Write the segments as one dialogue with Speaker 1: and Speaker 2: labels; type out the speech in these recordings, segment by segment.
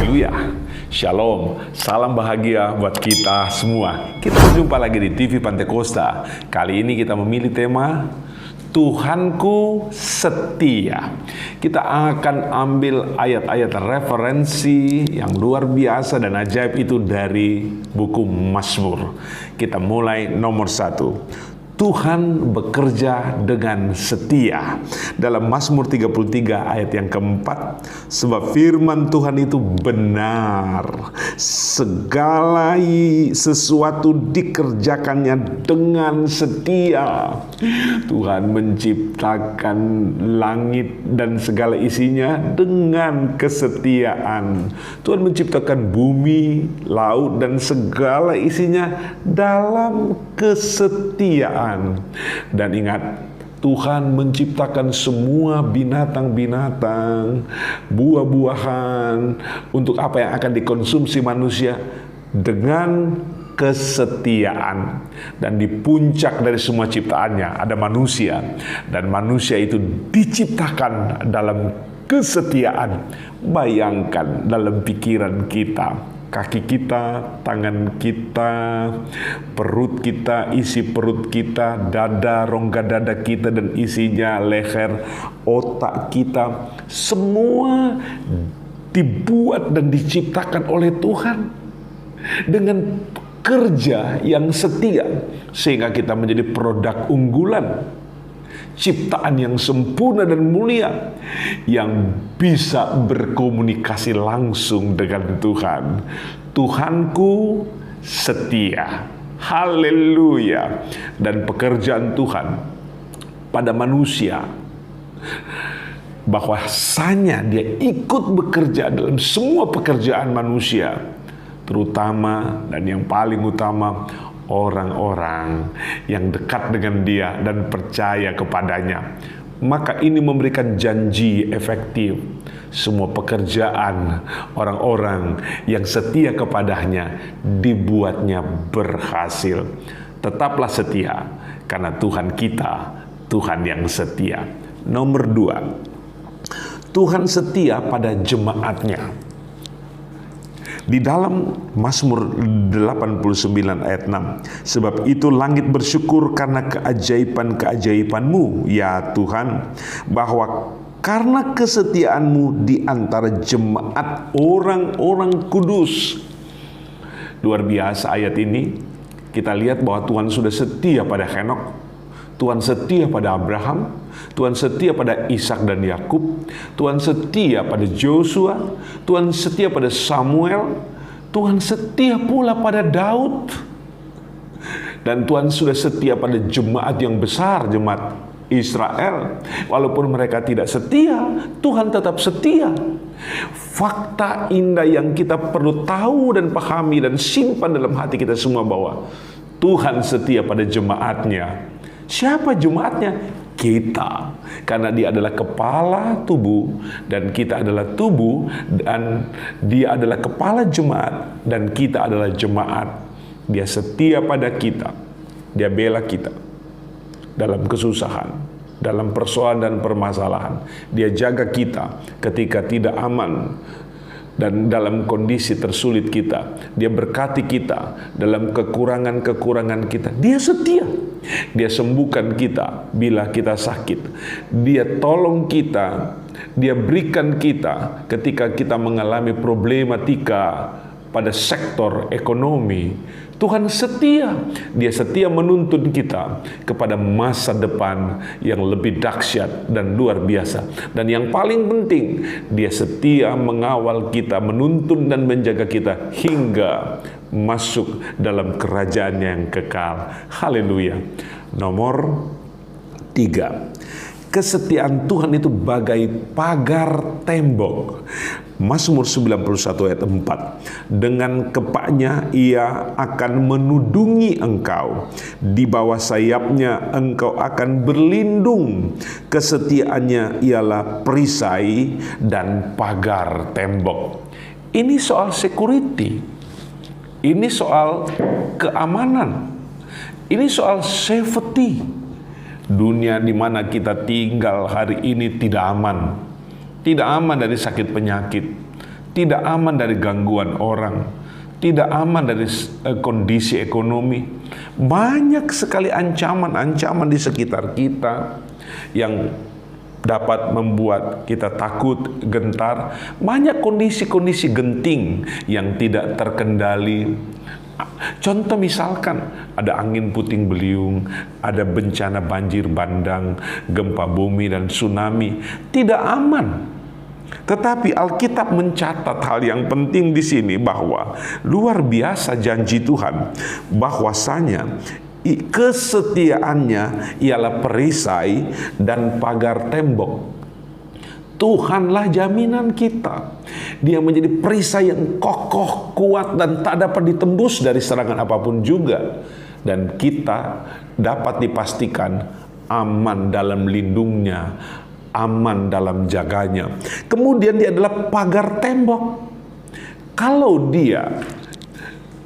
Speaker 1: Haleluya. Shalom. Salam bahagia buat kita semua. Kita berjumpa lagi di TV Pantai Costa. Kali ini kita memilih tema Tuhanku setia. Kita akan ambil ayat-ayat referensi yang luar biasa dan ajaib itu dari buku Mazmur. Kita mulai nomor 1. Tuhan bekerja dengan setia. Dalam Mazmur 33 ayat yang keempat, sebab firman Tuhan itu benar, segala sesuatu dikerjakannya dengan setia. Tuhan menciptakan langit dan segala isinya dengan kesetiaan. Tuhan menciptakan bumi, laut dan segala isinya dalam kesetiaan. Dan ingat, Tuhan menciptakan semua binatang-binatang, buah-buahan untuk apa yang akan dikonsumsi manusia dengan kesetiaan. Dan di puncak dari semua ciptaannya ada manusia, dan manusia itu diciptakan dalam kesetiaan. Bayangkan dalam pikiran kita, kaki kita, tangan kita, perut kita, isi perut kita, dada, rongga dada kita dan isinya, leher, otak kita, semua dibuat dan diciptakan oleh Tuhan dengan kerja yang setia, sehingga kita menjadi produk unggulan, ciptaan yang sempurna dan mulia, yang bisa berkomunikasi langsung dengan Tuhan. Tuhanku setia. Haleluya. Dan pekerjaan Tuhan pada manusia, bahwasanya Dia ikut bekerja dalam semua pekerjaan manusia, terutama dan yang paling utama orang-orang yang dekat dengan Dia dan percaya kepadanya. Maka ini memberikan janji efektif. Semua pekerjaan orang-orang yang setia kepadanya dibuatnya berhasil. Tetaplah setia, karena Tuhan kita Tuhan yang setia. Nomor 2, Tuhan setia pada jemaatnya. Di dalam Mazmur 89 ayat 6, sebab itu langit bersyukur karena keajaiban-keajaiban-Mu, ya Tuhan, bahwa karena kesetiaan-Mu di antara jemaat orang-orang kudus. Luar biasa ayat ini. Kita lihat bahwa Tuhan sudah setia pada Henokh, Tuhan setia pada Abraham, Tuhan setia pada Ishak dan Yakub, Tuhan setia pada Joshua, Tuhan setia pada Samuel, Tuhan setia pula pada Daud. Dan Tuhan sudah setia pada jemaat yang besar, jemaat Israel. Walaupun mereka tidak setia, Tuhan tetap setia. Fakta indah yang kita perlu tahu dan pahami dan simpan dalam hati kita semua, bahwa Tuhan setia pada jemaatnya. Siapa jemaatnya? Kita. Karena Dia adalah kepala tubuh, dan kita adalah tubuh, dan Dia adalah kepala jemaat, dan kita adalah jemaat. Dia setia pada kita. Dia bela kita dalam kesusahan, dalam persoalan dan permasalahan. Dia jaga kita ketika tidak aman dan dalam kondisi tersulit kita. Dia berkati kita dalam kekurangan-kekurangan kita. Dia setia. Dia sembuhkan kita bila kita sakit. Dia tolong kita. Dia berikan kita ketika kita mengalami problematika pada sektor ekonomi. Tuhan setia. Dia setia menuntun kita kepada masa depan yang lebih dahsyat dan luar biasa. Dan yang paling penting, Dia setia mengawal kita, menuntun dan menjaga kita hingga masuk dalam kerajaan yang kekal. Haleluya. Nomor 3, kesetiaan Tuhan itu bagai pagar tembok. Mazmur 91 ayat 4, dengan kepaknya Ia akan menudungi engkau, di bawah sayapnya engkau akan berlindung. Kesetiaannya ialah perisai dan pagar tembok. Ini soal security, ini soal keamanan, ini soal safety. Dunia di mana kita tinggal hari ini tidak aman. Tidak aman dari sakit penyakit, tidak aman dari gangguan orang, tidak aman dari kondisi ekonomi. Banyak sekali ancaman-ancaman di sekitar kita yang dapat membuat kita takut, gentar. Banyak kondisi-kondisi genting yang tidak terkendali. Contoh misalkan ada angin puting beliung, ada bencana banjir bandang, gempa bumi dan tsunami. Tidak aman. Tetapi Alkitab mencatat hal yang penting di sini, bahwa luar biasa janji Tuhan, bahwasanya kesetiaannya ialah perisai dan pagar tembok. Tuhanlah jaminan kita. Dia menjadi perisai yang kokoh, kuat, dan tak dapat ditembus dari serangan apapun juga. Dan kita dapat dipastikan aman dalam lindungnya, aman dalam jaganya. Kemudian dia adalah pagar tembok. Kalau dia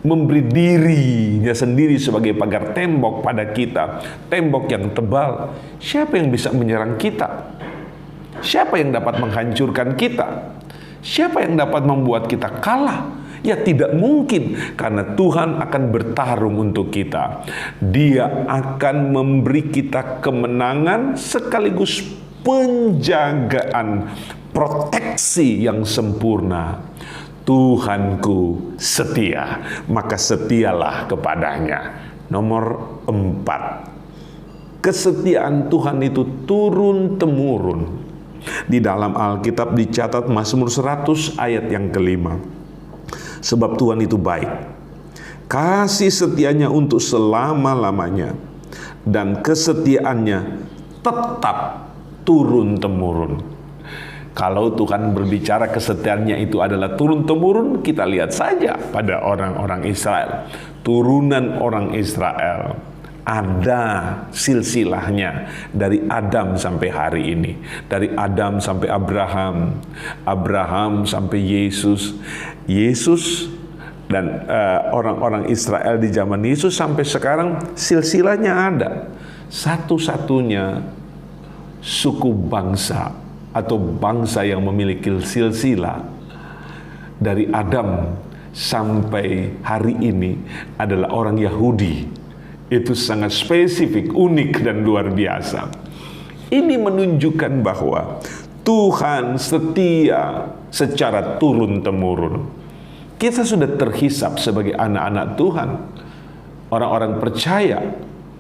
Speaker 1: memberi dirinya sendiri sebagai pagar tembok pada kita, tembok yang tebal, siapa yang bisa menyerang kita? Siapa yang dapat menghancurkan kita? Siapa yang dapat membuat kita kalah? Ya tidak mungkin, karena Tuhan akan bertarung untuk kita. Dia akan memberi kita kemenangan sekaligus penjagaan, proteksi yang sempurna. Tuhanku setia, maka setialah kepadanya. Nomor 4, kesetiaan Tuhan itu turun-temurun. Di dalam Alkitab dicatat Mazmur 100 ayat yang kelima. Sebab Tuhan itu baik, kasih setianya untuk selama-lamanya, dan kesetiaannya tetap turun-temurun. Kalau Tuhan berbicara kesetiaannya itu adalah turun-temurun, kita lihat saja pada orang-orang Israel. Turunan orang Israel ada silsilahnya dari Adam sampai hari ini. Dari Adam sampai Abraham, Abraham sampai Yesus, Yesus dan orang-orang Israel di zaman Yesus sampai sekarang silsilahnya ada. Satu-satunya suku bangsa atau bangsa yang memiliki silsilah dari Adam sampai hari ini adalah orang Yahudi. Itu sangat spesifik, unik, dan luar biasa. Ini menunjukkan bahwa Tuhan setia secara turun-temurun. Kita sudah terhisap sebagai anak-anak Tuhan, orang-orang percaya,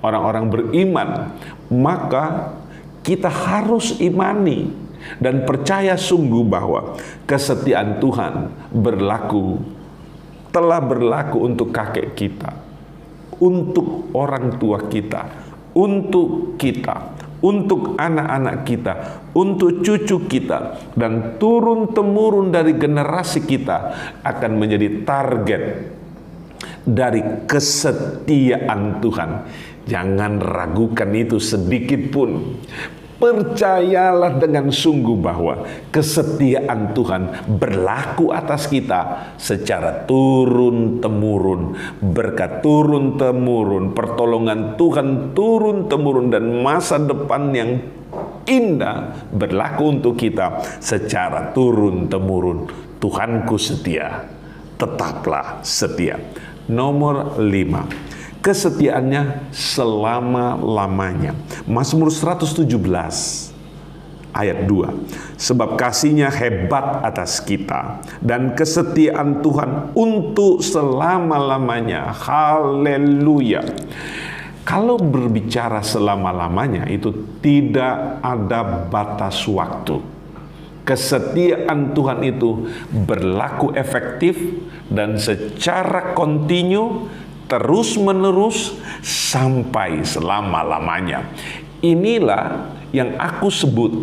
Speaker 1: orang-orang beriman. Maka kita harus imani dan percaya sungguh bahwa kesetiaan Tuhan telah berlaku untuk kakek kita, untuk orang tua kita, untuk kita, untuk anak-anak kita, untuk cucu kita, dan turun-temurun dari generasi kita akan menjadi target dari kesetiaan Tuhan. Jangan ragukan itu sedikit pun. Percayalah dengan sungguh bahwa kesetiaan Tuhan berlaku atas kita secara turun-temurun. Berkat turun-temurun, pertolongan Tuhan turun-temurun, dan masa depan yang indah berlaku untuk kita secara turun-temurun. Tuhanku setia, tetaplah setia. Nomor 5, kesetiaannya selama-lamanya. Mazmur 117 ayat 2. Sebab kasihnya hebat atas kita, dan kesetiaan Tuhan untuk selama-lamanya. Haleluya. Kalau berbicara selama-lamanya, itu tidak ada batas waktu. Kesetiaan Tuhan itu berlaku efektif dan secara kontinu, terus-menerus sampai selama-lamanya. Inilah yang aku sebut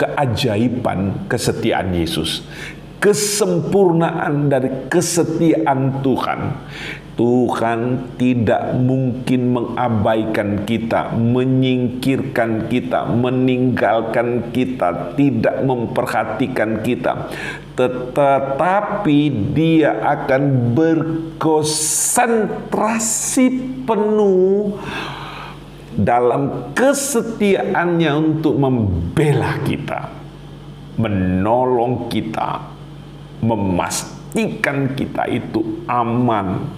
Speaker 1: keajaiban kesetiaan Yesus. Kesempurnaan dari kesetiaan Tuhan. Tuhan tidak mungkin mengabaikan kita, menyingkirkan kita, meninggalkan kita, tidak memperhatikan kita. Tetapi Dia akan berkonsentrasi penuh dalam kesetiaannya untuk membela kita, menolong kita, memastikan kita itu aman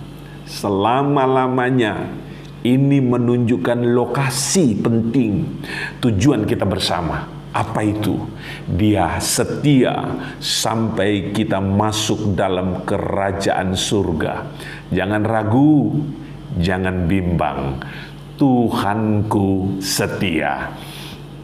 Speaker 1: selama-lamanya. Ini menunjukkan lokasi penting tujuan kita bersama. Apa itu? Dia setia sampai kita masuk dalam kerajaan surga. Jangan ragu, jangan bimbang. Tuhanku setia.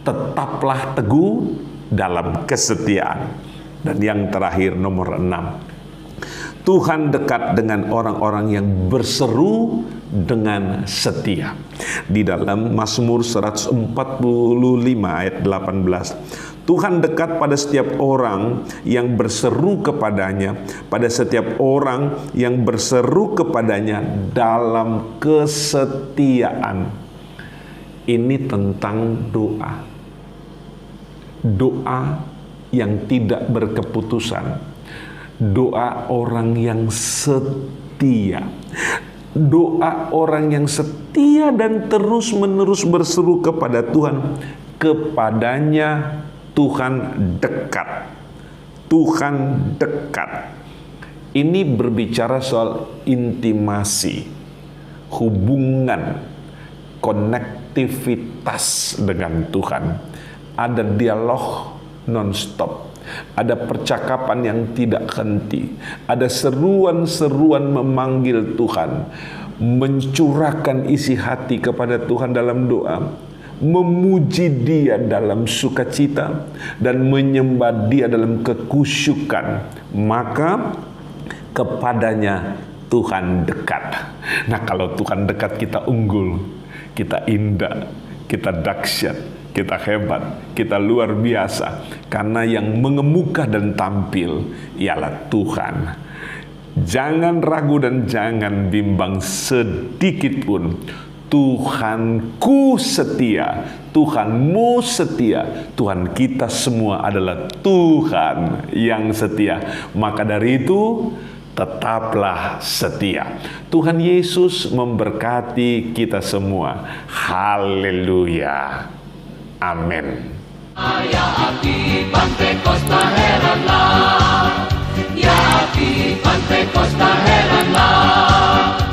Speaker 1: Tetaplah teguh dalam kesetiaan. Dan yang terakhir, nomor 6. Tuhan dekat dengan orang-orang yang berseru dengan setia. Di dalam Mazmur 145 ayat 18, Tuhan dekat pada setiap orang yang berseru kepadanya, pada setiap orang yang berseru kepadanya dalam kesetiaan. Ini tentang doa. Doa yang tidak berkeputusan. Doa orang yang setia. Doa orang yang setia dan terus-menerus berseru kepada Tuhan. Kepadanya Tuhan dekat. Tuhan dekat. Ini berbicara soal intimasi, hubungan, konektivitas dengan Tuhan. Ada dialog non-stop. Ada percakapan yang tidak henti. Ada seruan-seruan memanggil Tuhan, mencurahkan isi hati kepada Tuhan dalam doa, memuji Dia dalam sukacita, dan menyembah Dia dalam kekusyukan. Maka kepadanya Tuhan dekat. Nah, kalau Tuhan dekat, kita unggul, kita indah, kita dahsyat, kita hebat, kita luar biasa. Karena yang mengemuka dan tampil ialah Tuhan. Jangan ragu dan jangan bimbang sedikit pun. Tuhanku setia, Tuhanmu setia, Tuhan kita semua adalah Tuhan yang setia. Maka dari itu, tetaplah setia. Tuhan Yesus memberkati kita semua. Haleluya. Amin.
Speaker 2: Ya api Pantekosta heranlah, ya api Pantekosta heranlah.